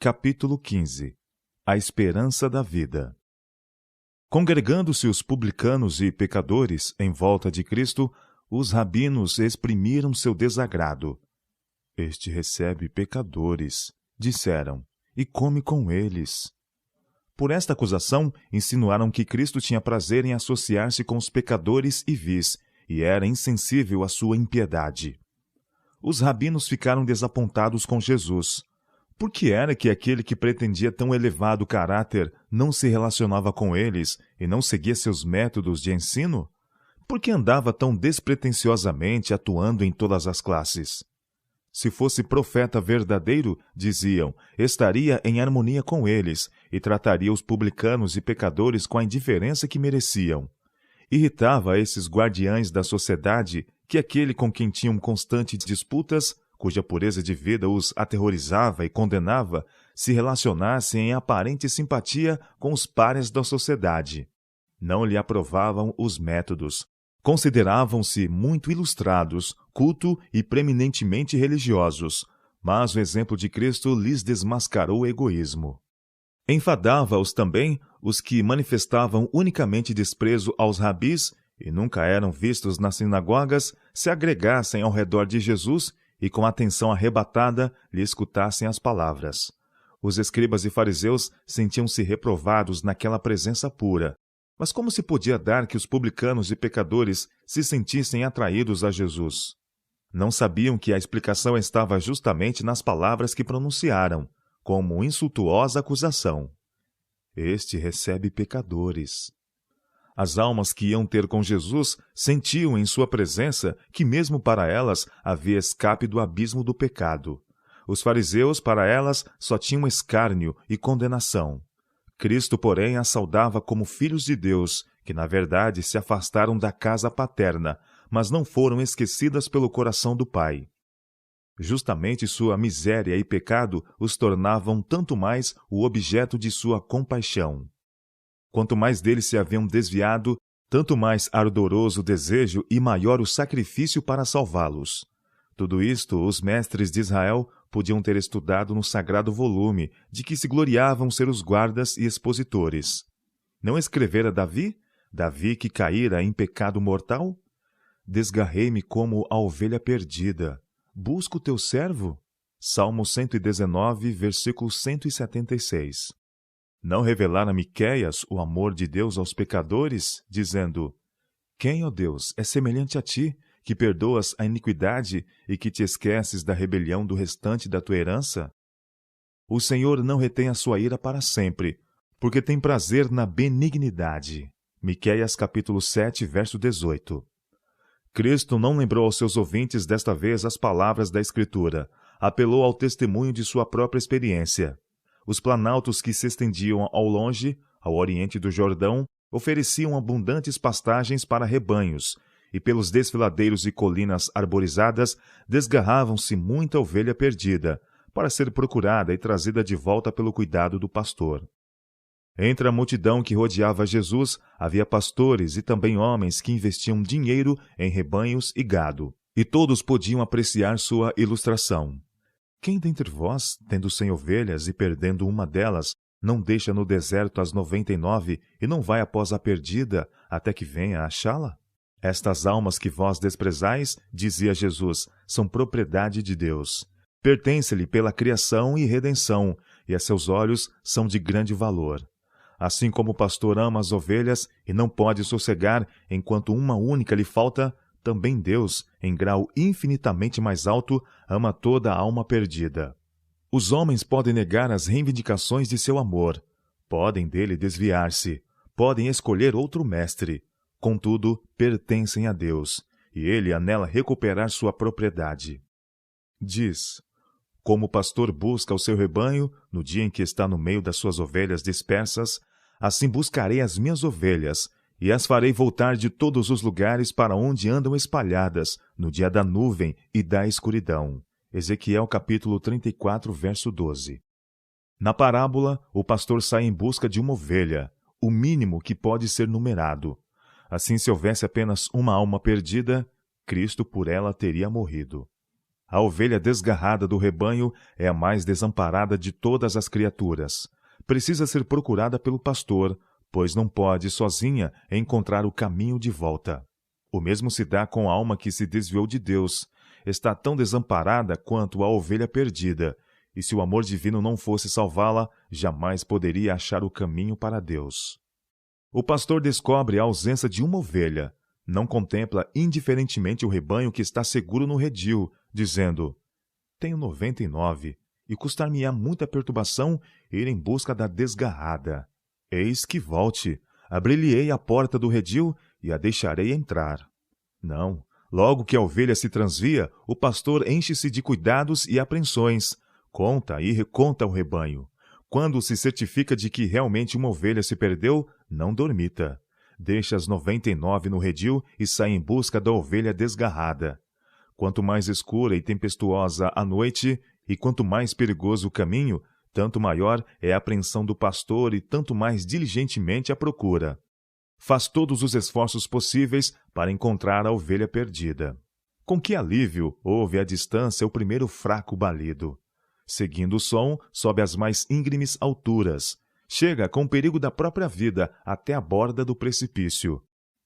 Capítulo 15. A esperança da vida. Congregando-se os publicanos e pecadores em volta de Cristo, os rabinos exprimiram seu desagrado. Este recebe pecadores, disseram, e come com eles. Por esta acusação, insinuaram que Cristo tinha prazer em associar-se com os pecadores e vis, e era insensível à sua impiedade. Os rabinos ficaram desapontados com Jesus. Por que era que aquele que pretendia tão elevado caráter não se relacionava com eles e não seguia seus métodos de ensino? Por que andava tão despretensiosamente atuando em todas as classes? Se fosse profeta verdadeiro, diziam, estaria em harmonia com eles e trataria os publicanos e pecadores com a indiferença que mereciam. Irritava a esses guardiães da sociedade que aquele com quem tinham constantes disputas, cuja pureza de vida os aterrorizava e condenava, se relacionasse em aparente simpatia com os párias da sociedade. Não lhe aprovavam os métodos. Consideravam-se muito ilustrados, culto e preeminentemente religiosos, mas o exemplo de Cristo lhes desmascarou o egoísmo. Enfadava-os também os que manifestavam unicamente desprezo aos rabis e nunca eram vistos nas sinagogas se agregassem ao redor de Jesus e com atenção arrebatada lhe escutassem as palavras. Os escribas e fariseus sentiam-se reprovados naquela presença pura. Mas como se podia dar que os publicanos e pecadores se sentissem atraídos a Jesus? Não sabiam que a explicação estava justamente nas palavras que pronunciaram, como insultuosa acusação. Este recebe pecadores. As almas que iam ter com Jesus sentiam em sua presença que mesmo para elas havia escape do abismo do pecado. Os fariseus, para elas, só tinham escárnio e condenação. Cristo, porém, as saudava como filhos de Deus, que na verdade se afastaram da casa paterna, mas não foram esquecidas pelo coração do Pai. Justamente sua miséria e pecado os tornavam tanto mais o objeto de sua compaixão. Quanto mais deles se haviam desviado, tanto mais ardoroso o desejo e maior o sacrifício para salvá-los. Tudo isto os mestres de Israel podiam ter estudado no sagrado volume, de que se gloriavam ser os guardas e expositores. Não escrevera Davi? Davi que caíra em pecado mortal? Desgarrei-me como a ovelha perdida. Busco o teu servo? Salmo 119, versículo 176. Não revelara Miqueias o amor de Deus aos pecadores, dizendo, quem, ó Deus, é semelhante a ti, que perdoas a iniquidade e que te esqueces da rebelião do restante da tua herança? O Senhor não retém a sua ira para sempre, porque tem prazer na benignidade. Miqueias capítulo 7, verso 18. Cristo não lembrou aos seus ouvintes desta vez as palavras da Escritura, apelou ao testemunho de sua própria experiência. Os planaltos que se estendiam ao longe, ao oriente do Jordão, ofereciam abundantes pastagens para rebanhos, e pelos desfiladeiros e colinas arborizadas desgarravam-se muita ovelha perdida, para ser procurada e trazida de volta pelo cuidado do pastor. Entre a multidão que rodeava Jesus, havia pastores e também homens que investiam dinheiro em rebanhos e gado, e todos podiam apreciar sua ilustração. Quem dentre vós, tendo 100 ovelhas e perdendo uma delas, não deixa no deserto as 99 e não vai após a perdida até que venha achá-la? Estas almas que vós desprezais, dizia Jesus, são propriedade de Deus. Pertence-lhe pela criação e redenção, e a seus olhos são de grande valor. Assim como o pastor ama as ovelhas e não pode sossegar enquanto uma única lhe falta, também Deus, em grau infinitamente mais alto, ama toda a alma perdida. Os homens podem negar as reivindicações de seu amor, podem dele desviar-se, podem escolher outro mestre, contudo, pertencem a Deus, e ele anela recuperar sua propriedade. Diz, como o pastor busca o seu rebanho, no dia em que está no meio das suas ovelhas dispersas, assim buscarei as minhas ovelhas, e as farei voltar de todos os lugares para onde andam espalhadas, no dia da nuvem e da escuridão. Ezequiel capítulo 34, verso 12. Na parábola, o pastor sai em busca de uma ovelha, o mínimo que pode ser numerado. Assim, se houvesse apenas uma alma perdida, Cristo por ela teria morrido. A ovelha desgarrada do rebanho é a mais desamparada de todas as criaturas. Precisa ser procurada pelo pastor, pois não pode sozinha encontrar o caminho de volta. O mesmo se dá com a alma que se desviou de Deus. Está tão desamparada quanto a ovelha perdida, e se o amor divino não fosse salvá-la, jamais poderia achar o caminho para Deus. O pastor descobre a ausência de uma ovelha. Não contempla indiferentemente o rebanho que está seguro no redil, dizendo: tenho 99, e custar-me-á muita perturbação ir em busca da desgarrada. Eis que volte, abrir-lhe-ei a porta do redil e a deixarei entrar. Não, logo que a ovelha se transvia, o pastor enche-se de cuidados e apreensões, conta e reconta o rebanho. Quando se certifica de que realmente uma ovelha se perdeu, não dormita. Deixa as 99 no redil e sai em busca da ovelha desgarrada. Quanto mais escura e tempestuosa a noite, e quanto mais perigoso o caminho, tanto maior é a apreensão do pastor e tanto mais diligentemente a procura. Faz todos os esforços possíveis para encontrar a ovelha perdida. Com que alívio ouve à distância o primeiro fraco balido. Seguindo o som, sobe às mais íngremes alturas. Chega, com perigo da própria vida, até a borda do precipício.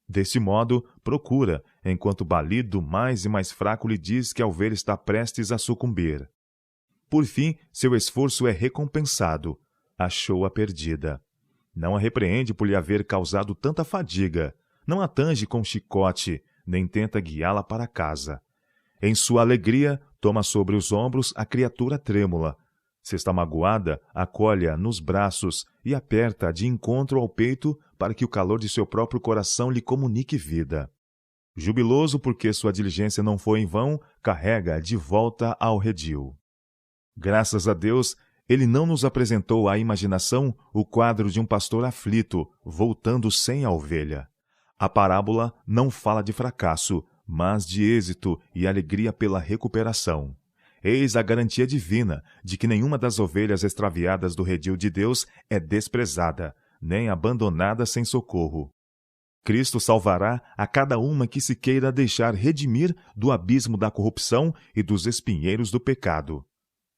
Desse modo, procura, enquanto o balido mais e mais fraco lhe diz que a ovelha está prestes a sucumbir. Por fim, seu esforço é recompensado. Achou-a perdida. Não a repreende por lhe haver causado tanta fadiga. Não a tange com chicote, nem tenta guiá-la para casa. Em sua alegria, toma sobre os ombros a criatura trêmula. Se está magoada, acolhe-a nos braços e aperta-a de encontro ao peito para que o calor de seu próprio coração lhe comunique vida. Jubiloso porque sua diligência não foi em vão, carrega-a de volta ao redil. Graças a Deus, ele não nos apresentou à imaginação o quadro de um pastor aflito, voltando sem a ovelha. A parábola não fala de fracasso, mas de êxito e alegria pela recuperação. Eis a garantia divina de que nenhuma das ovelhas extraviadas do redil de Deus é desprezada, nem abandonada sem socorro. Cristo salvará a cada uma que se queira deixar redimir do abismo da corrupção e dos espinheiros do pecado.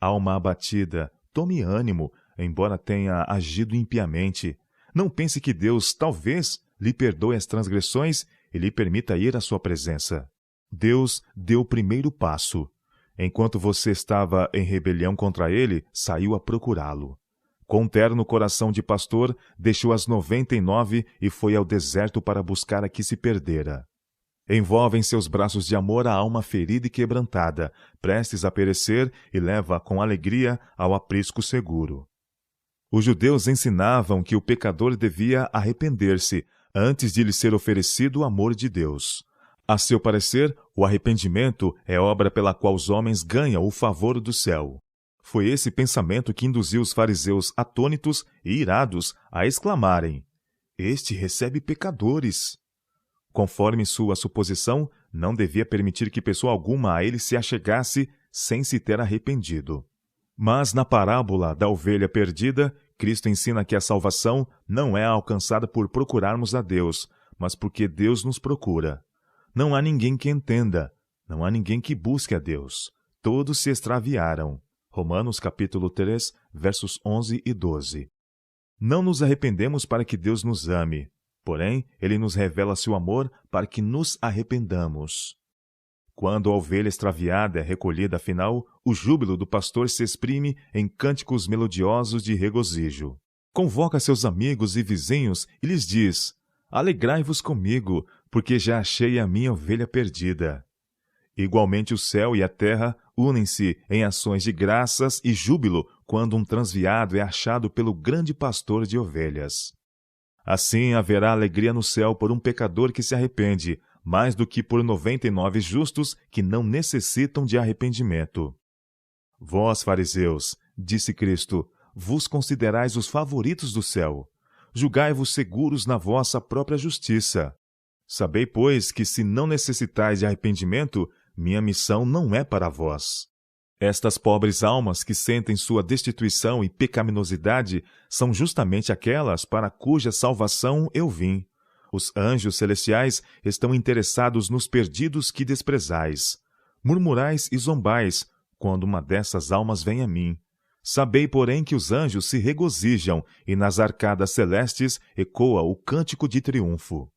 Alma abatida, tome ânimo, embora tenha agido impiamente. Não pense que Deus, talvez, lhe perdoe as transgressões e lhe permita ir à sua presença. Deus deu o primeiro passo. Enquanto você estava em rebelião contra ele, saiu a procurá-lo. Com terno coração de pastor, deixou as 99 e foi ao deserto para buscar a que se perdera. Envolve em seus braços de amor a alma ferida e quebrantada, prestes a perecer, e leva com alegria ao aprisco seguro. Os judeus ensinavam que o pecador devia arrepender-se antes de lhe ser oferecido o amor de Deus. A seu parecer, o arrependimento é obra pela qual os homens ganham o favor do céu. Foi esse pensamento que induziu os fariseus atônitos e irados a exclamarem: "Este recebe pecadores." Conforme sua suposição, não devia permitir que pessoa alguma a ele se achegasse sem se ter arrependido. Mas na parábola da ovelha perdida, Cristo ensina que a salvação não é alcançada por procurarmos a Deus, mas porque Deus nos procura. Não há ninguém que entenda, não há ninguém que busque a Deus. Todos se extraviaram. Romanos capítulo 3, versos 11 e 12. Não nos arrependemos para que Deus nos ame, porém, Ele nos revela seu amor para que nos arrependamos. Quando a ovelha extraviada é recolhida afinal, o júbilo do pastor se exprime em cânticos melodiosos de regozijo. Convoca seus amigos e vizinhos e lhes diz: "Alegrai-vos comigo, porque já achei a minha ovelha perdida." Igualmente o céu e a terra unem-se em ações de graças e júbilo quando um transviado é achado pelo grande pastor de ovelhas. Assim haverá alegria no céu por um pecador que se arrepende, mais do que por 99 justos que não necessitam de arrependimento. Vós, fariseus, disse Cristo, vos considerais os favoritos do céu. Julgai-vos seguros na vossa própria justiça. Sabei, pois, que se não necessitais de arrependimento, minha missão não é para vós. Estas pobres almas que sentem sua destituição e pecaminosidade são justamente aquelas para cuja salvação eu vim. Os anjos celestiais estão interessados nos perdidos que desprezais. Murmurais e zombais, quando uma dessas almas vem a mim. Sabei, porém, que os anjos se regozijam, e nas arcadas celestes ecoa o cântico de triunfo.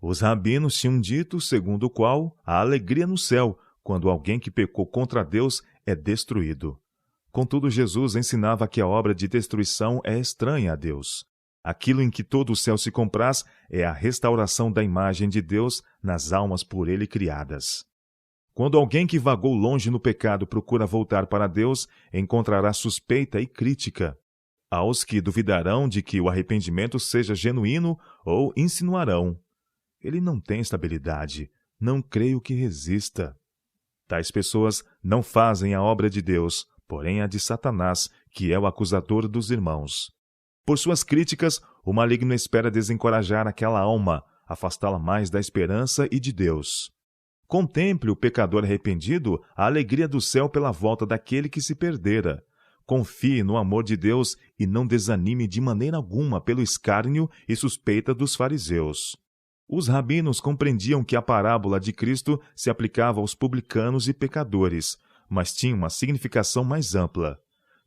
Os rabinos tinham dito, segundo o qual, a alegria no céu, quando alguém que pecou contra Deus é destruído. Contudo, Jesus ensinava que a obra de destruição é estranha a Deus. Aquilo em que todo o céu se compraz é a restauração da imagem de Deus nas almas por ele criadas. Quando alguém que vagou longe no pecado procura voltar para Deus, encontrará suspeita e crítica. Aos que duvidarão de que o arrependimento seja genuíno ou insinuarão: ele não tem estabilidade, não creio que resista. Tais pessoas não fazem a obra de Deus, porém a de Satanás, que é o acusador dos irmãos. Por suas críticas, o maligno espera desencorajar aquela alma, afastá-la mais da esperança e de Deus. Contemple o pecador arrependido a alegria do céu pela volta daquele que se perdera. Confie no amor de Deus e não desanime de maneira alguma pelo escárnio e suspeita dos fariseus. Os rabinos compreendiam que a parábola de Cristo se aplicava aos publicanos e pecadores, mas tinha uma significação mais ampla.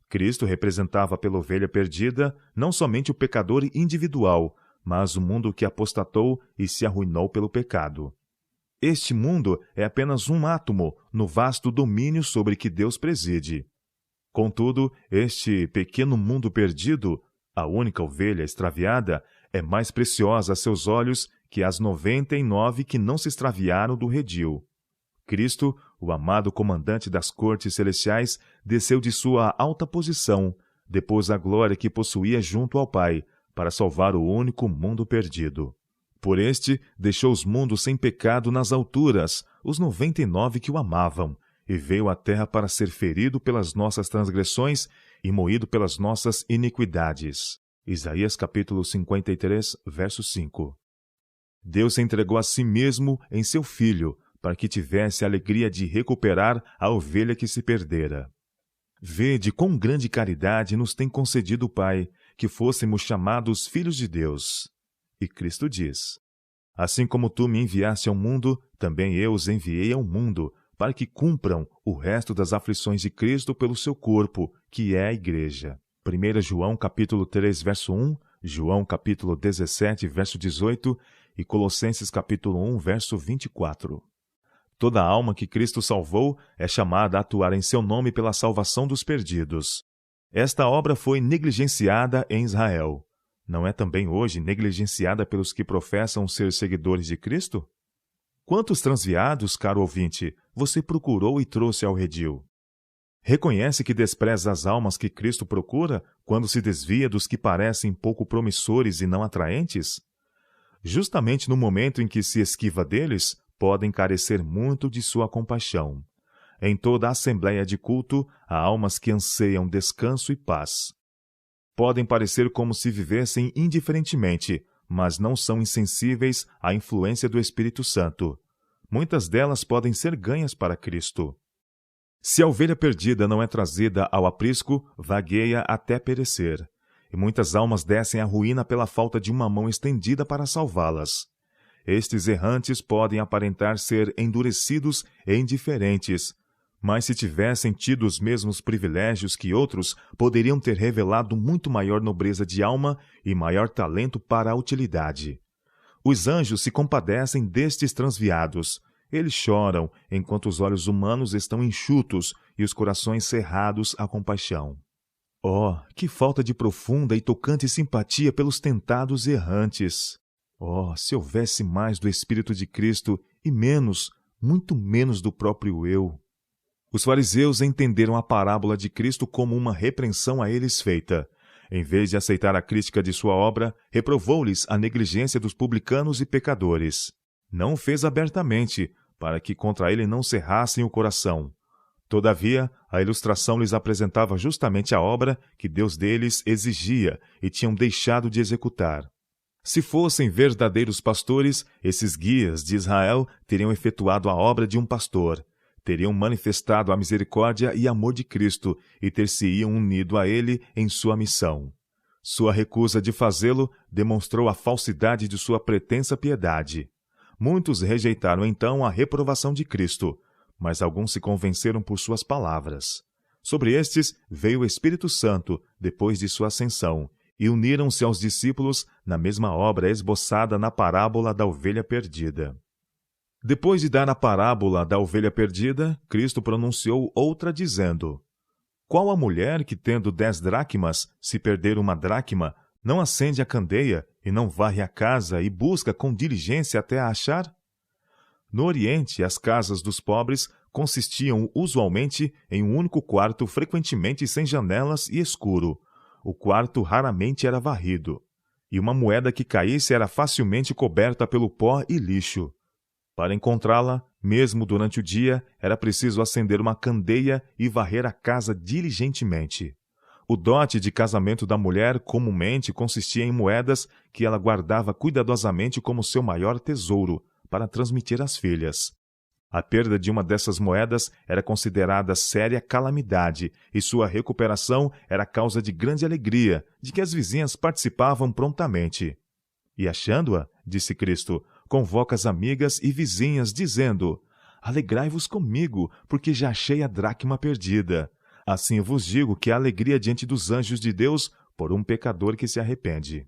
Cristo representava pela ovelha perdida não somente o pecador individual, mas o mundo que apostatou e se arruinou pelo pecado. Este mundo é apenas um átomo no vasto domínio sobre que Deus preside. Contudo, este pequeno mundo perdido, a única ovelha extraviada, é mais preciosa a seus olhos que as 99 que não se extraviaram do redil. Cristo, o amado comandante das cortes celestiais, desceu de sua alta posição, depôs a glória que possuía junto ao Pai, para salvar o único mundo perdido. Por este, deixou os mundos sem pecado nas alturas, os 99 que o amavam, e veio à terra para ser ferido pelas nossas transgressões e moído pelas nossas iniquidades. Isaías capítulo 53, verso 5. Deus se entregou a si mesmo em seu Filho, para que tivesse a alegria de recuperar a ovelha que se perdera. Vede quão grande caridade nos tem concedido o Pai, que fôssemos chamados filhos de Deus. E Cristo diz: assim como tu me enviaste ao mundo, também eu os enviei ao mundo, para que cumpram o resto das aflições de Cristo pelo seu corpo, que é a Igreja. 1 João capítulo 3, verso 1, João capítulo 17, verso 18 e Colossenses capítulo 1, verso 24. Toda alma que Cristo salvou é chamada a atuar em seu nome pela salvação dos perdidos. Esta obra foi negligenciada em Israel. Não é também hoje negligenciada pelos que professam ser seguidores de Cristo? Quantos transviados, caro ouvinte, você procurou e trouxe ao redil? Reconhece que despreza as almas que Cristo procura quando se desvia dos que parecem pouco promissores e não atraentes? Justamente no momento em que se esquiva deles, podem carecer muito de sua compaixão. Em toda a assembleia de culto, há almas que anseiam descanso e paz. Podem parecer como se vivessem indiferentemente, mas não são insensíveis à influência do Espírito Santo. Muitas delas podem ser ganhas para Cristo. Se a ovelha perdida não é trazida ao aprisco, vagueia até perecer. E muitas almas descem à ruína pela falta de uma mão estendida para salvá-las. Estes errantes podem aparentar ser endurecidos e indiferentes, mas se tivessem tido os mesmos privilégios que outros, poderiam ter revelado muito maior nobreza de alma e maior talento para a utilidade. Os anjos se compadecem destes transviados. Eles choram, enquanto os olhos humanos estão enxutos e os corações cerrados à compaixão. Oh, que falta de profunda e tocante simpatia pelos tentados e errantes! Oh, se houvesse mais do Espírito de Cristo e menos, muito menos do próprio eu! Os fariseus entenderam a parábola de Cristo como uma repreensão a eles feita. Em vez de aceitar a crítica de sua obra, reprovou-lhes a negligência dos publicanos e pecadores. Não o fez abertamente, para que contra ele não cerrassem o coração. Todavia, a ilustração lhes apresentava justamente a obra que Deus deles exigia e tinham deixado de executar. Se fossem verdadeiros pastores, esses guias de Israel teriam efetuado a obra de um pastor. Teriam manifestado a misericórdia e amor de Cristo e ter-se-iam unido a ele em sua missão. Sua recusa de fazê-lo demonstrou a falsidade de sua pretensa piedade. Muitos rejeitaram então a reprovação de Cristo. mas alguns se convenceram por suas palavras. Sobre estes veio o Espírito Santo, depois de sua ascensão, e uniram-se aos discípulos na mesma obra esboçada na parábola da ovelha perdida. Depois de dar a parábola da ovelha perdida, Cristo pronunciou outra dizendo: Qual a mulher que, tendo 10 dracmas, se perder uma dracma, não acende a candeia e não varre a casa e busca com diligência até a achar? No Oriente, as casas dos pobres consistiam usualmente em um único quarto, frequentemente sem janelas e escuro. O quarto raramente era varrido, e uma moeda que caísse era facilmente coberta pelo pó e lixo. Para encontrá-la, mesmo durante o dia, era preciso acender uma candeia e varrer a casa diligentemente. O dote de casamento da mulher comumente consistia em moedas que ela guardava cuidadosamente como seu maior tesouro, para transmitir às filhas. A perda de uma dessas moedas era considerada séria calamidade, e sua recuperação era causa de grande alegria, de que as vizinhas participavam prontamente. E achando-a, disse Cristo, convoca as amigas e vizinhas, dizendo: Alegrai-vos comigo, porque já achei a dracma perdida. Assim eu vos digo que há alegria diante dos anjos de Deus por um pecador que se arrepende.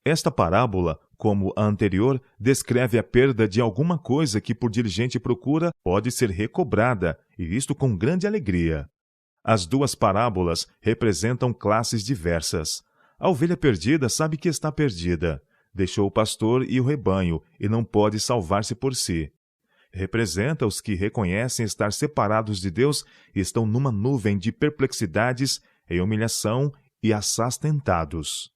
Esta parábola, como a anterior, descreve a perda de alguma coisa que, por diligente procura, pode ser recobrada, e isto com grande alegria. As duas parábolas representam classes diversas. A ovelha perdida sabe que está perdida. Deixou o pastor e o rebanho, e não pode salvar-se por si. Representa os que reconhecem estar separados de Deus e estão numa nuvem de perplexidades, em humilhação e assaz tentados.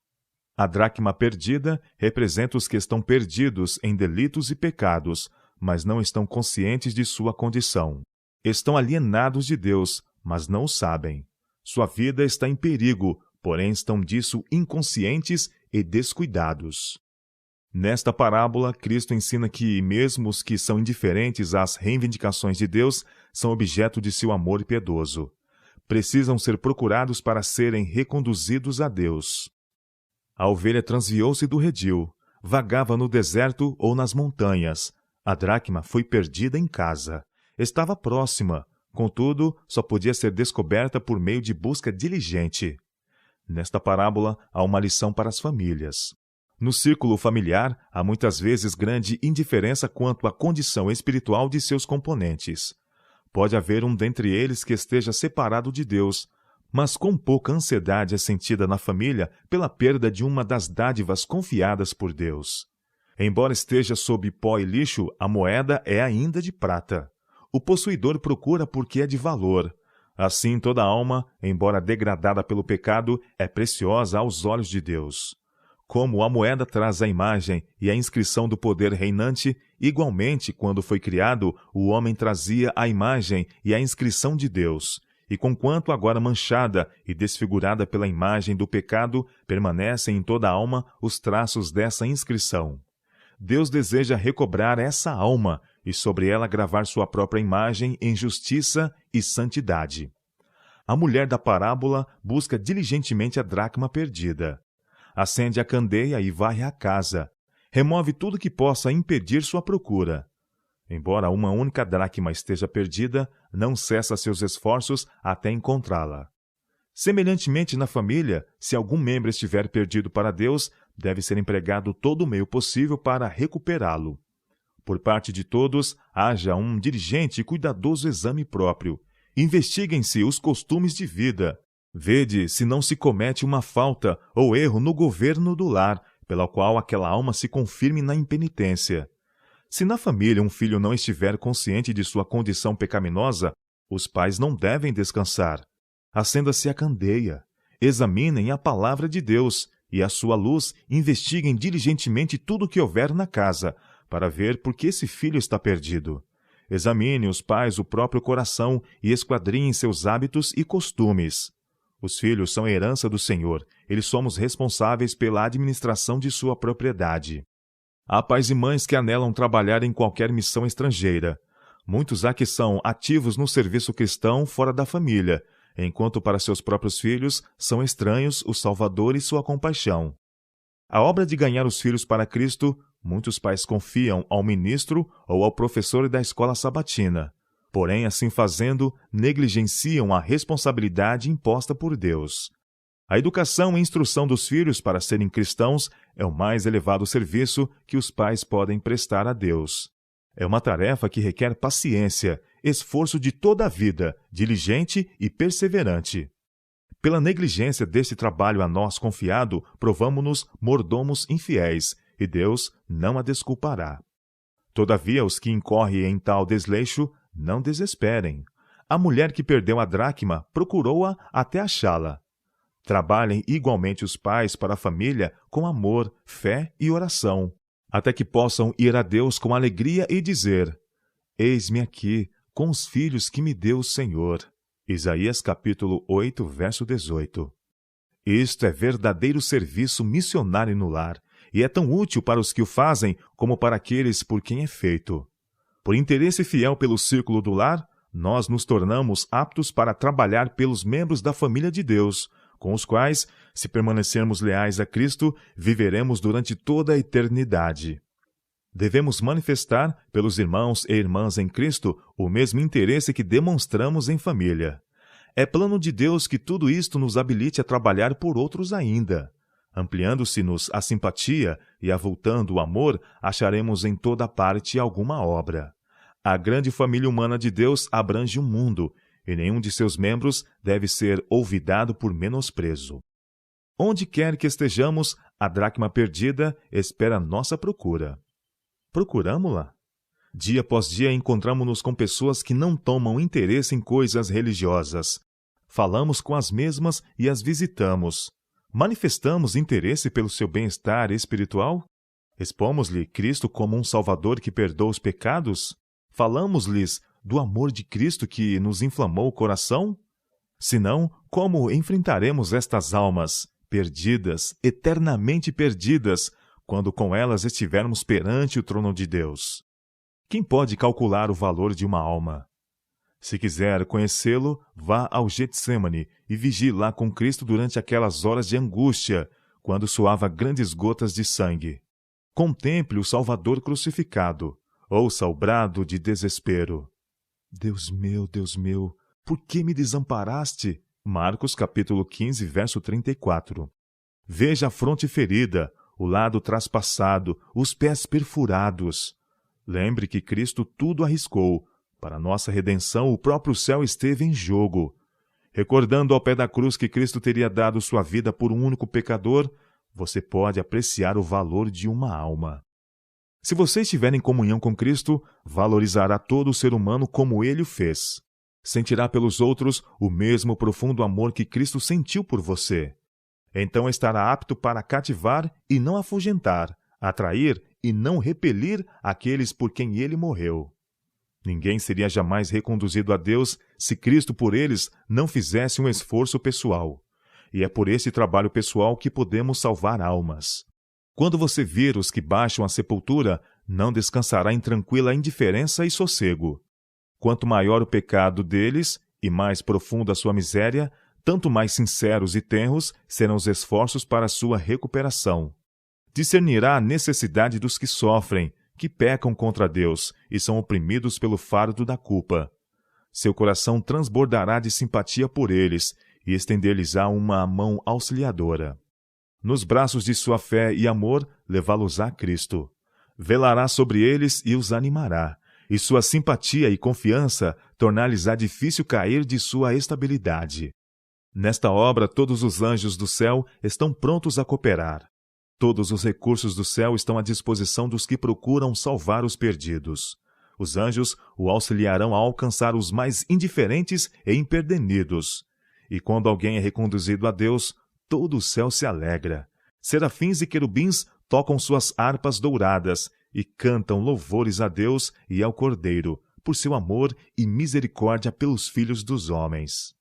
A dracma perdida representa os que estão perdidos em delitos e pecados, mas não estão conscientes de sua condição. Estão alienados de Deus, mas não o sabem. Sua vida está em perigo, porém estão disso inconscientes e descuidados. Nesta parábola, Cristo ensina que mesmo os que são indiferentes às reivindicações de Deus são objeto de seu amor piedoso. Precisam ser procurados para serem reconduzidos a Deus. A ovelha transviou-se do redil, vagava no deserto ou nas montanhas. A dracma foi perdida em casa. Estava próxima, contudo, só podia ser descoberta por meio de busca diligente. Nesta parábola, há uma lição para as famílias. No círculo familiar, há muitas vezes grande indiferença quanto à condição espiritual de seus componentes. Pode haver um dentre eles que esteja separado de Deus, mas com pouca ansiedade é sentida na família pela perda de uma das dádivas confiadas por Deus. Embora esteja sob pó e lixo, a moeda é ainda de prata. O possuidor procura porque é de valor. Assim, toda alma, embora degradada pelo pecado, é preciosa aos olhos de Deus. Como a moeda traz a imagem e a inscrição do poder reinante, igualmente, quando foi criado, o homem trazia a imagem e a inscrição de Deus. E conquanto agora manchada e desfigurada pela imagem do pecado, permanecem em toda a alma os traços dessa inscrição. Deus deseja recobrar essa alma e sobre ela gravar sua própria imagem em justiça e santidade. A mulher da parábola busca diligentemente a dracma perdida. Acende a candeia e varre a casa. Remove tudo que possa impedir sua procura. Embora uma única dracma esteja perdida, não cessa seus esforços até encontrá-la. Semelhantemente na família, se algum membro estiver perdido para Deus, deve ser empregado todo o meio possível para recuperá-lo. Por parte de todos, haja um diligente e cuidadoso exame próprio. Investiguem-se os costumes de vida. Vede se não se comete uma falta ou erro no governo do lar, pela qual aquela alma se confirme na impenitência. Se na família um filho não estiver consciente de sua condição pecaminosa, os pais não devem descansar. Acenda-se a candeia. Examinem a palavra de Deus e, à sua luz, investiguem diligentemente tudo o que houver na casa, para ver por que esse filho está perdido. Examine os pais o próprio coração e esquadrinhem seus hábitos e costumes. Os filhos são a herança do Senhor. Eles somos responsáveis pela administração de sua propriedade. Há pais e mães que anelam trabalhar em qualquer missão estrangeira. Muitos há que são ativos no serviço cristão fora da família, enquanto para seus próprios filhos são estranhos o Salvador e sua compaixão. A obra de ganhar os filhos para Cristo, muitos pais confiam ao ministro ou ao professor da escola sabatina. Porém, assim fazendo, negligenciam a responsabilidade imposta por Deus. A educação e instrução dos filhos para serem cristãos é o mais elevado serviço que os pais podem prestar a Deus. É uma tarefa que requer paciência, esforço de toda a vida, diligente e perseverante. Pela negligência desse trabalho a nós confiado, provamo-nos mordomos infiéis, e Deus não a desculpará. Todavia, os que incorrem em tal desleixo, não desesperem. A mulher que perdeu a dracma procurou-a até achá-la. Trabalhem igualmente os pais para a família com amor, fé e oração, até que possam ir a Deus com alegria e dizer: Eis-me aqui, com os filhos que me deu o Senhor. Isaías capítulo 8, verso 18. Isto é verdadeiro serviço missionário no lar, e é tão útil para os que o fazem como para aqueles por quem é feito. Por interesse fiel pelo círculo do lar, nós nos tornamos aptos para trabalhar pelos membros da família de Deus, com os quais, se permanecermos leais a Cristo, viveremos durante toda a eternidade. Devemos manifestar, pelos irmãos e irmãs em Cristo, o mesmo interesse que demonstramos em família. É plano de Deus que tudo isto nos habilite a trabalhar por outros ainda. Ampliando-se-nos a simpatia e avultando o amor, acharemos em toda parte alguma obra. A grande família humana de Deus abrange o mundo, e nenhum de seus membros deve ser olvidado por menosprezo. Onde quer que estejamos, a dracma perdida espera nossa procura. Procuramo-la? Dia após dia encontramo-nos com pessoas que não tomam interesse em coisas religiosas. Falamos com as mesmas e as visitamos. Manifestamos interesse pelo seu bem-estar espiritual? Expomos-lhe Cristo como um Salvador que perdoa os pecados? Falamos-lhes do amor de Cristo que nos inflamou o coração? Se não, como enfrentaremos estas almas, perdidas, eternamente perdidas, quando com elas estivermos perante o trono de Deus? Quem pode calcular o valor de uma alma? Se quiser conhecê-lo, vá ao Getsêmani e vigie lá com Cristo durante aquelas horas de angústia, quando suava grandes gotas de sangue. Contemple o Salvador crucificado. Ouça o brado de desespero. Deus meu, por que me desamparaste? Marcos capítulo 15, verso 34. Veja a fronte ferida, o lado traspassado, os pés perfurados. Lembre que Cristo tudo arriscou. Para nossa redenção, o próprio céu esteve em jogo. Recordando ao pé da cruz que Cristo teria dado sua vida por um único pecador, você pode apreciar o valor de uma alma. Se você estiver em comunhão com Cristo, valorizará todo o ser humano como ele o fez. Sentirá pelos outros o mesmo profundo amor que Cristo sentiu por você. Então estará apto para cativar e não afugentar, atrair e não repelir aqueles por quem ele morreu. Ninguém seria jamais reconduzido a Deus se Cristo por eles não fizesse um esforço pessoal. E é por esse trabalho pessoal que podemos salvar almas. Quando você vir os que baixam a sepultura, não descansará em tranquila indiferença e sossego. Quanto maior o pecado deles e mais profunda a sua miséria, tanto mais sinceros e tenros serão os esforços para sua recuperação. Discernirá a necessidade dos que sofrem, que pecam contra Deus e são oprimidos pelo fardo da culpa. Seu coração transbordará de simpatia por eles e estender-lhes-á uma mão auxiliadora. Nos braços de sua fé e amor, levá-los-á Cristo. Velará sobre eles e os animará, e sua simpatia e confiança tornar-lhes-á difícil cair de sua estabilidade. Nesta obra, todos os anjos do céu estão prontos a cooperar. Todos os recursos do céu estão à disposição dos que procuram salvar os perdidos. Os anjos o auxiliarão a alcançar os mais indiferentes e imperdenidos. E quando alguém é reconduzido a Deus, todo o céu se alegra. Serafins e querubins tocam suas harpas douradas e cantam louvores a Deus e ao Cordeiro, por seu amor e misericórdia pelos filhos dos homens.